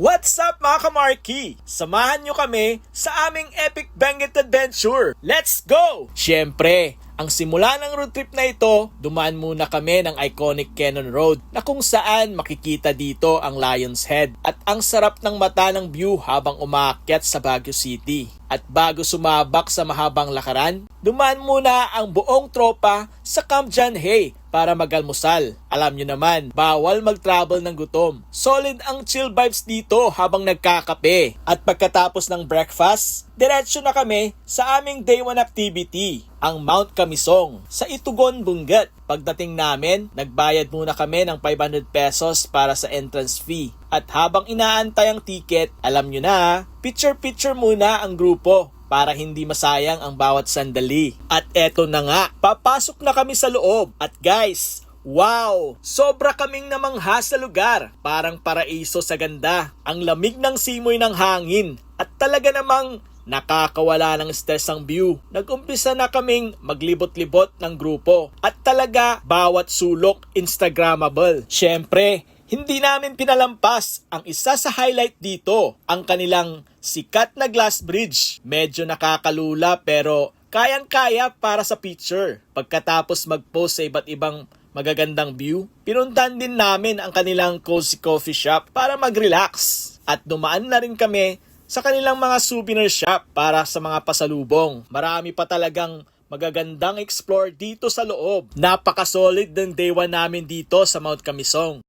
What's up mga kamarki? Samahan nyo kami sa aming epic Benguet adventure. Let's go! Siyempre, ang simula ng road trip na ito, dumaan muna kami ng iconic Cannon Road na kung saan makikita dito ang Lion's Head at ang sarap ng mata ng view habang umaakyat sa Baguio City. At bago sumabak sa mahabang lakaran, dumaan muna ang buong tropa sa Camp John Hay para mag-almusal. Alam nyo naman, bawal mag-travel ng gutom. Solid ang chill vibes dito habang nagkakape. At pagkatapos ng breakfast, diretso na kami sa aming day 1 activity, ang Mount Kamisong sa Itugon, Benguet. Pagdating namin, nagbayad muna kami ng 500 pesos para sa entrance fee. At habang inaantay ang ticket, alam nyo na, picture-picture muna ang grupo para hindi masayang ang bawat sandali. At eto na nga, papasok na kami sa loob. At guys, wow! Sobra kaming namangha sa lugar. Parang paraiso sa ganda. Ang lamig ng simoy ng hangin. At talaga namang nakakawala ng stress ang view. Nag-umpisa na kaming maglibot-libot ng grupo. At talaga, bawat sulok Instagrammable. Syempre, hindi namin pinalampas ang isa sa highlight dito, ang kanilang sikat na glass bridge. Medyo nakakalula pero kayang-kaya para sa picture. Pagkatapos mag-post sa iba't ibang magagandang view, pinuntan din namin ang kanilang cozy coffee shop para mag-relax. At dumaan na rin kami sa kanilang mga souvenir shop para sa mga pasalubong. Marami pa talagang magagandang explore dito sa loob. Napaka-solid ng day 1 namin dito sa Mount Kamisong.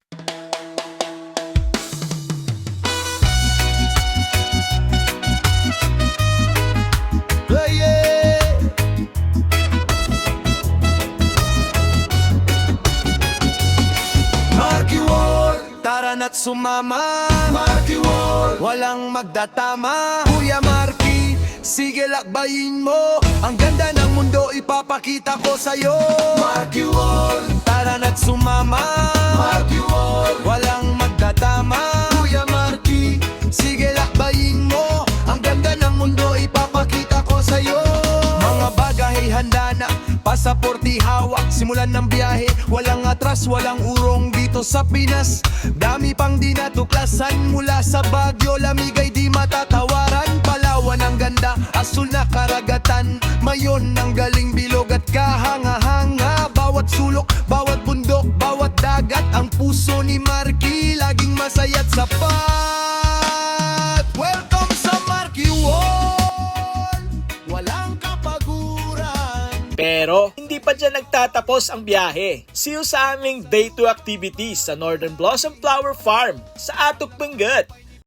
At sumama, Marky World, walang magdatama. Kuya Marky, sige lakbayin mo. Ang ganda ng mundo ipapakita ko sa'yo. Marky World, tara na't sumama, Marky World, walang magdatama. Kuya Marky, sige lakbayin mo. Ang ganda ng mundo ipapakita ko sa'yo. Mga bagay handa na, pasaporte hawak, simulan ng biyahe. Walang atras, walang urong dito sa Pinas. Dami pang di natuklasan mula sa Baguio. Lamig ay di matatawaran. Palawan ang ganda, asul na karagatan. Mayon ang galing bilog at kahanga-hanga. Bawat sulok, bawat bundok, bawat dagat. Ang puso ni Marky laging masaya't sapat. Welcome sa Marky World, walang kapaguran. Pero hindi pa dyan nagtatapos ang biyahe. See you sa aming day 2 activities sa Northern Blossom Flower Farm sa Atok, Benguet.